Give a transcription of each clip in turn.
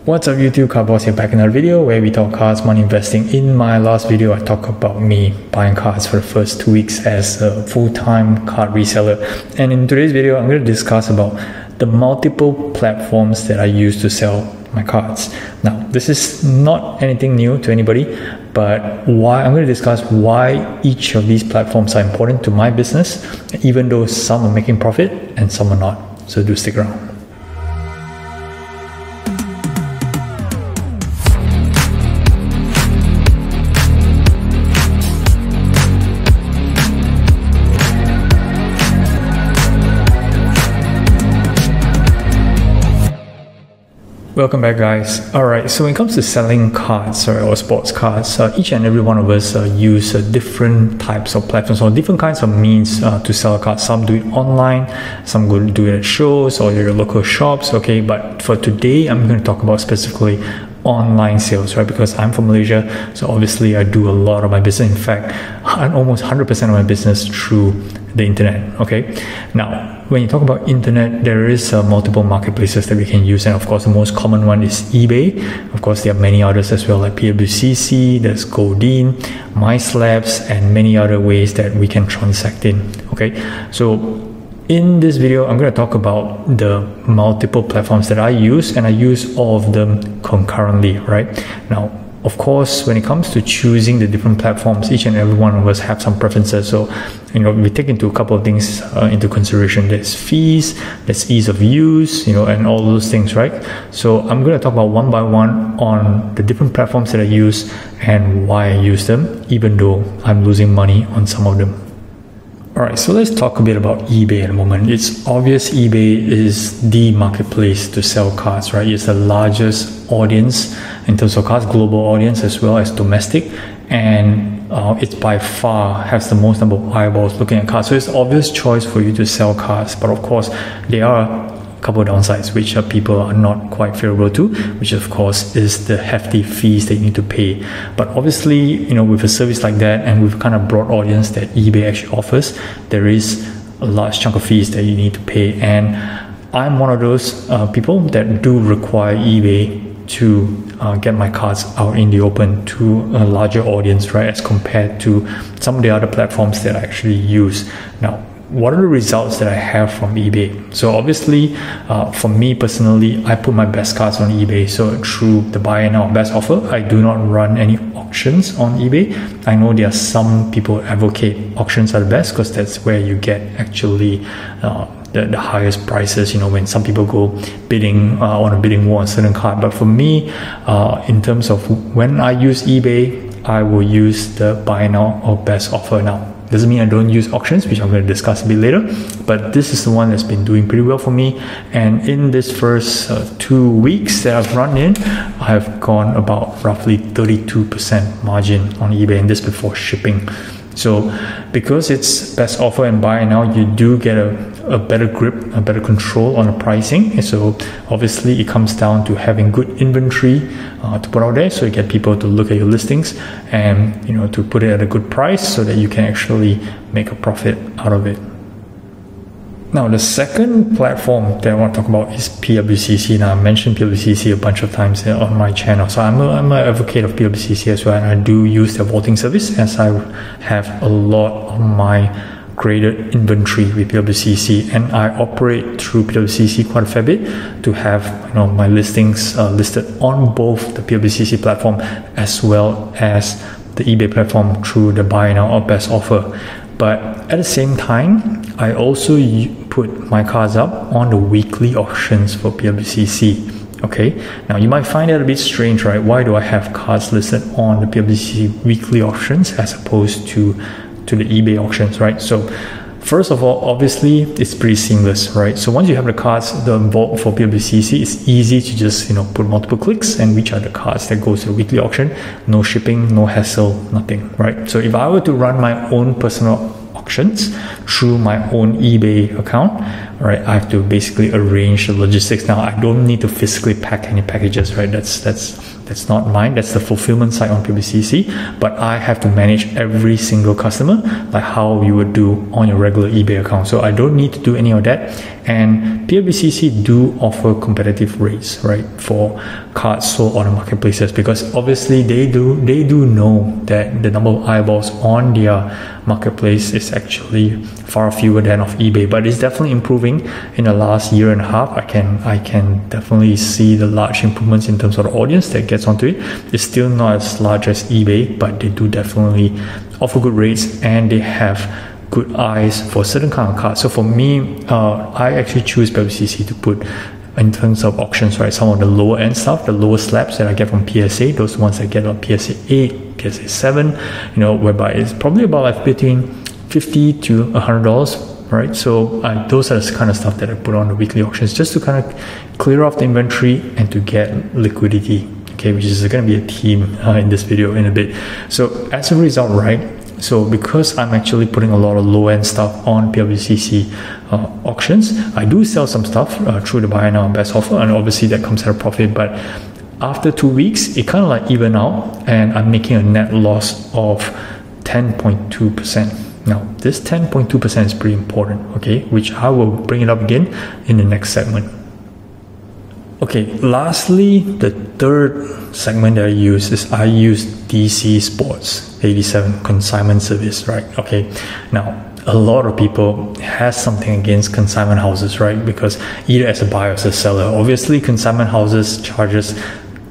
What's up YouTube, Car Boss here, back in another video where we talk cars, money, investing. In my last video, I talked about me buying cars for the first 2 weeks as a full-time car reseller. And in today's video, I'm going to discuss about the multiple platforms that I use to sell my cars. Now, this is not anything new to anybody, but I'm going to discuss why each of these platforms are important to my business, even though some are making profit and some are not. So do stick around. Welcome back, guys. Alright, so when it comes to selling cars or sports cars, each and every one of us use different types of platforms or different kinds of means to sell cars. Some do it online, some go do it at shows or your local shops, okay? But for today, I'm going to talk about specifically online sales, right? Because I'm from Malaysia, so obviously I do a lot of my business. In fact, almost 100% of my business through the internet, okay? Now, when you talk about internet, there is multiple marketplaces that we can use, and of course the most common one is eBay. Of course there are many others as well, like PWCC, there's Godin, MySlabs, and many other ways that we can transact in, okay? So in this video, I'm going to talk about the multiple platforms that I use, and I use all of them concurrently, right? Now, of course, when it comes to choosing the different platforms, each and every one of us have some preferences. So, we take into a couple of things into consideration. There's fees, there's ease of use, and all those things, right? So I'm going to talk about one by one on the different platforms that I use and why I use them, even though I'm losing money on some of them. Alright, so let's talk a bit about eBay at the moment. It's obvious eBay is the marketplace to sell cars, right? It's the largest audience in terms of cars, global audience as well as domestic, and it's by far has the most number of eyeballs looking at cars. So it's an obvious choice for you to sell cars, but of course there are couple of downsides which people are not quite favorable to, which of course is the hefty fees that you need to pay. But obviously, with a service like that and with kind of broad audience that eBay actually offers, there is a large chunk of fees that you need to pay. And I'm one of those people that do require eBay to get my cars out in the open to a larger audience, right, as compared to some of the other platforms that I actually use. Now, what are the results that I have from eBay? So obviously, for me personally, I put my best cars on eBay. So through the buy now best offer, I do not run any auctions on eBay. I know there are some people advocate auctions are the best because that's where you get actually the highest prices, when some people go bidding on a bidding war on a certain car. But for me, in terms of when I use eBay, I will use the buy now or best offer now. Doesn't mean I don't use auctions, which I'm going to discuss a bit later, but this is the one that's been doing pretty well for me. And in this first 2 weeks that I've run in, I've gone about roughly 32% margin on eBay, and this before shipping. So because it's best offer and buy now, you do get a better grip, a better control on the pricing. And so obviously it comes down to having good inventory to put out there, so you get people to look at your listings and to put it at a good price so that you can actually make a profit out of it. Now, the second platform that I want to talk about is PWCC. Now, I mentioned PWCC a bunch of times on my channel. So I'm an advocate of PWCC as well, and I do use their voting service, as I have a lot of my graded inventory with PWCC, and I operate through PWCC quite a fair bit to have my listings listed on both the PWCC platform as well as the eBay platform through the buy now or best offer. But at the same time, I also put my cars up on the weekly auctions for PWCC. Okay, now you might find that a bit strange, right? Why do I have cars listed on the PWCC weekly auctions as opposed to the eBay auctions, right? So first of all, obviously it's pretty seamless, right? So once you have the cards involved for PWCC, it's easy to just put multiple clicks and which are the cards that goes to the weekly auction. No shipping, no hassle, nothing, right? So if I were to run my own personal auctions through my own eBay account, right, I have to basically arrange the logistics. Now I don't need to physically pack any packages, right? That's That's not mine, that's the fulfillment side on PWCC, but I have to manage every single customer like how you would do on your regular eBay account. So I don't need to do any of that. And PWCC do offer competitive rates, right, for cards sold on the marketplaces, because obviously they do know that the number of eyeballs on their marketplace is actually far fewer than of eBay, but it's definitely improving in the last year and a half. I can definitely see the large improvements in terms of the audience that gets onto it. It's still not as large as eBay, but they do definitely offer good rates, and they have good eyes for certain kind of cards. So for me, I actually choose PWCC to put in terms of auctions, right? Some of the lower end stuff, the lower slabs that I get from PSA, those ones I get on PSA 8, PSA 7, you know, whereby it's probably about like between $50 to $100, right? So those are the kind of stuff that I put on the weekly auctions, just to kind of clear off the inventory and to get liquidity, okay, which is going to be a theme in this video in a bit. So as a result, right, so because I'm actually putting a lot of low-end stuff on PWCC auctions, I do sell some stuff through the buy now best offer, and obviously that comes at a profit, but after 2 weeks it kind of like even out, and I'm making a net loss of 10.2%. Now this 10.2% is pretty important, okay, which I will bring it up again in the next segment. Okay, lastly, the third segment that I use is I use DC Sports 87 consignment service, right? Okay, now a lot of people has something against consignment houses, right? Because either as a buyer or as a seller, obviously consignment houses charges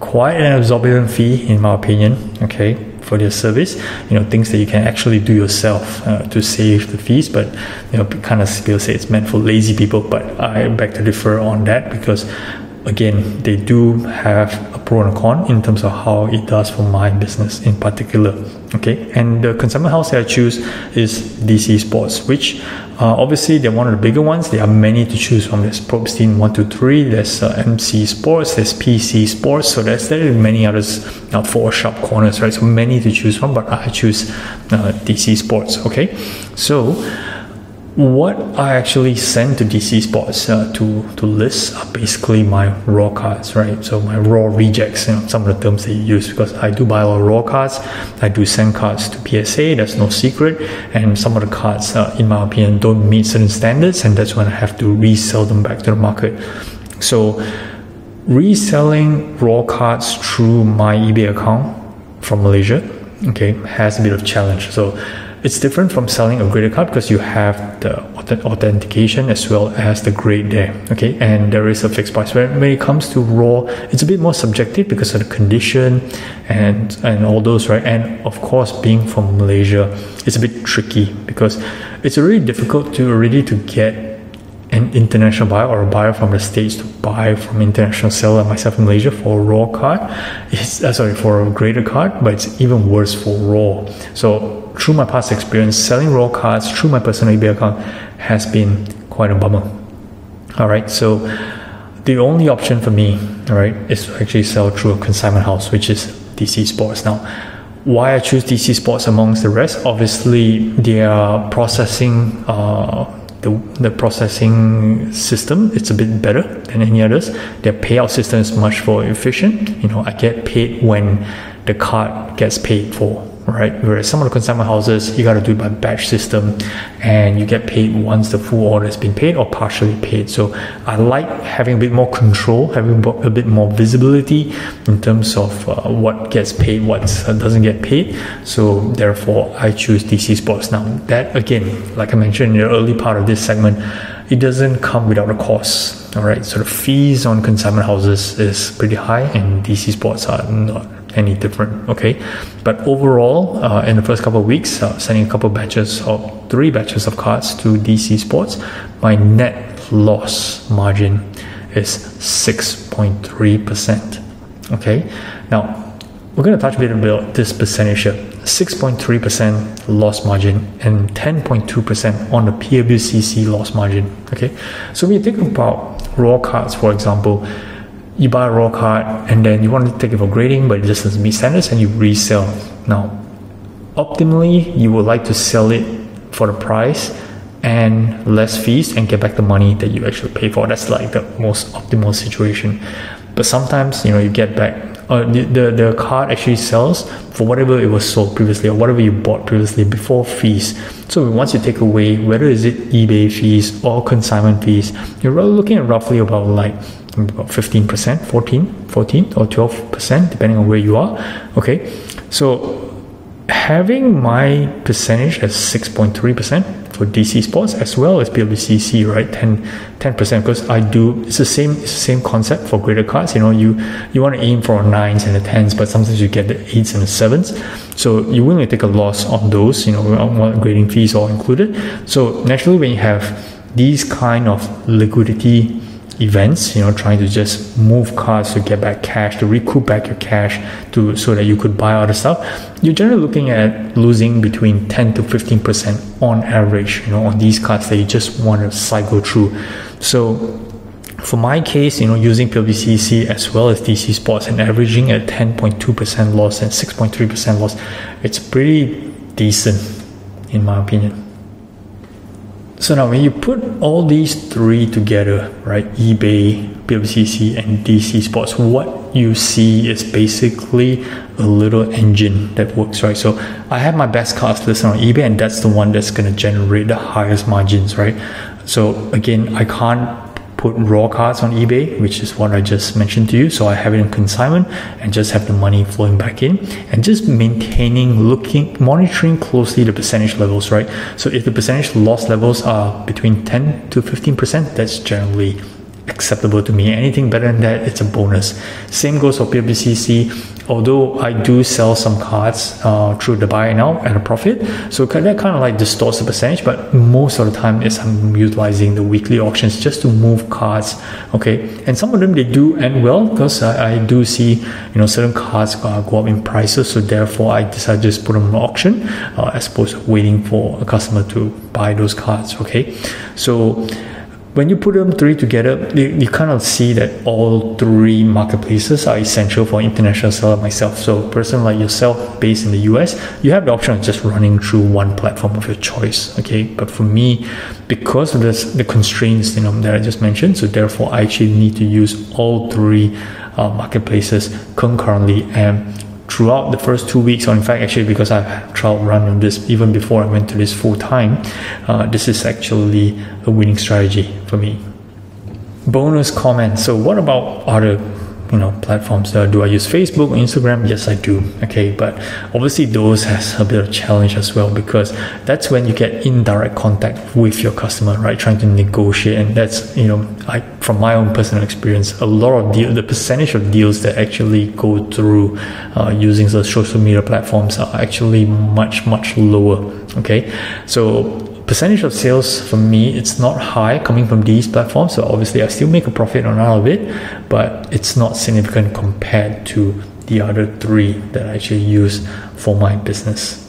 quite an exorbitant fee, in my opinion, okay, for their service, you know, things that you can actually do yourself to save the fees. But you know, kind of people say it's meant for lazy people, but I beg to differ on that, because again, they do have a pro and a con in terms of how it does for my business in particular, okay? And the consignment house that I choose is DC Sports, which obviously they're one of the bigger ones. There are many to choose from. There's Probstein 123, there's MC Sports, there's PC Sports, so there are many others, 4 sharp corners, right? So many to choose from, but I choose DC Sports, okay? So what I actually send to DC Sports to list are basically my raw cards, right? So my raw rejects, you know, some of the terms they use, because I do buy a lot of raw cards. I do send cards to PSA, that's no secret, and some of the cards, in my opinion, don't meet certain standards, and that's when I have to resell them back to the market. So reselling raw cards through my eBay account from Malaysia, okay, has a bit of challenge. So it's different from selling a graded card, because you have the authentication as well as the grade there, okay, and there is a fixed price. When it comes to raw, it's a bit more subjective because of the condition and all those, right? And of course, being from Malaysia, it's a bit tricky because it's really difficult to get an international buyer or a buyer from the States to buy from international seller myself in Malaysia for a raw card. It's for a graded card, but it's even worse for raw. So through my past experience, selling raw cards through my personal eBay account has been quite a bummer. All right, so the only option for me, all right, is to actually sell through a consignment house, which is DC Sports. Now, why I choose DC Sports amongst the rest? Obviously, their processing, the processing system, it's a bit better than any others. Their payout system is much more efficient. You know, I get paid when the card gets paid for, right? Whereas some of the consignment houses, you got to do it by batch system, and you get paid once the full order has been paid or partially paid. So I like having a bit more control, having a bit more visibility in terms of what gets paid, what doesn't get paid. So therefore, I choose DC Sports. Now that, again, like I mentioned in the early part of this segment, it doesn't come without a cost. All right, so the fees on consignment houses is pretty high, and DC Sports are not any different, okay? But overall, in the first couple of weeks, sending a couple of batches of 3 batches of cards to DC Sports, my net loss margin is 6.3%, okay? Now, we're going to touch a bit about this percentage here. 6.3% loss margin and 10.2% on the PWCC loss margin, okay? So when you think about raw cards, for example, you buy a raw card and then you want to take it for grading, but it just doesn't meet standards, and you resell. Now, optimally, you would like to sell it for the price and less fees and get back the money that you actually pay for. That's like the most optimal situation. But sometimes, you know, you get back the card actually sells for whatever it was sold previously or whatever you bought previously before fees. So once you take away, whether is it eBay fees or consignment fees, you're looking at roughly about 15%, 14 or 12%, depending on where you are. Okay, so having my percentage as 6.3% for DC Sports as well as PWCC, right? 10%, because it's the same concept for graded cards. You want to aim for 9s and 10s, but sometimes you get the 8s and the 7s. So you're willing to take a loss on those, grading fees all included. So naturally, when you have these kind of liquidity events, trying to just move cards to get back cash, to recoup back your cash so that you could buy other stuff, you're generally looking at losing between 10 to 15% on average, on these cards that you just want to cycle through. So for my case, using PWCC as well as DC Sports and averaging at 10.2% loss and 6.3% loss, it's pretty decent in my opinion. So now when you put all these three together, right, eBay, PWCC and DC Sports, what you see is basically a little engine that works, right? So I have my best cards listed on eBay, and that's the one that's going to generate the highest margins, right? So again, I can't put raw cards on eBay, which is what I just mentioned to you. So I have it in consignment and just have the money flowing back in and just monitoring closely the percentage levels, right? So if the percentage loss levels are between 10 to 15%, that's generally acceptable to me. Anything better than that, it's a bonus. Same goes for PWCC. Although I do sell some cards through the buy now at a profit, so that kind of distorts the percentage, but most of the time I'm utilizing the weekly auctions just to move cards, okay? And some of them, they do end well, because I do see certain cards go up in prices, so therefore I decide to just put them on auction as opposed to waiting for a customer to buy those cards, okay? So when you put them three together, you kind of see that all three marketplaces are essential for international seller myself. So a person like yourself based in the US, you have the option of just running through one platform of your choice, okay? But for me, because of the constraints that I just mentioned, so therefore I actually need to use all three marketplaces concurrently. And throughout the first 2 weeks, or in fact actually because I've had trial run on this even before I went to this full time, this is actually a winning strategy for me. Bonus comment. So what about other platforms? Do I use Facebook or Instagram? Yes, I do. Okay, but obviously those has a bit of challenge as well, because that's when you get indirect contact with your customer, right? Trying to negotiate, and that's from my own personal experience, a lot of the percentage of deals that actually go through using the social media platforms are actually much lower. Okay, so percentage of sales for me, it's not high coming from these platforms, so obviously I still make a profit on all of it, but it's not significant compared to the other three that I actually use for my business.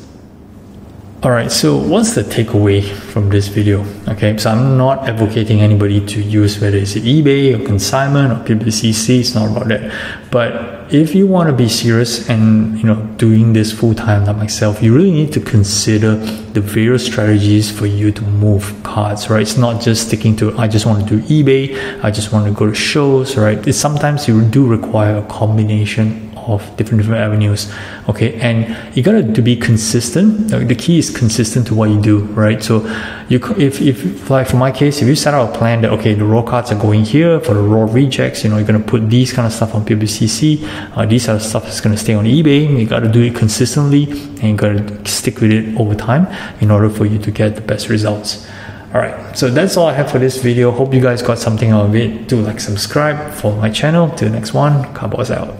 Alright, so what's the takeaway from this video? Okay, so I'm not advocating anybody to use whether it's eBay or consignment or PWCC, it's not about that. But if you want to be serious and doing this full time like myself, you really need to consider the various strategies for you to move cards, right? It's not just sticking to I just want to do eBay, I just want to go to shows, right? Sometimes you do require a combination of different avenues, okay? And you got to be consistent. The key is consistent to what you do, right? So if like for my case, if you set out a plan that okay, the raw cards are going here, for the raw rejects, you're going to put these kind of stuff on PWCC, these are the stuff that's going to stay on eBay. You got to do it consistently, and you got to stick with it over time in order for you to get the best results. Alright, so that's all I have for this video. Hope you guys got something out of it. Do subscribe, follow my channel. Till the next one, Carboss out.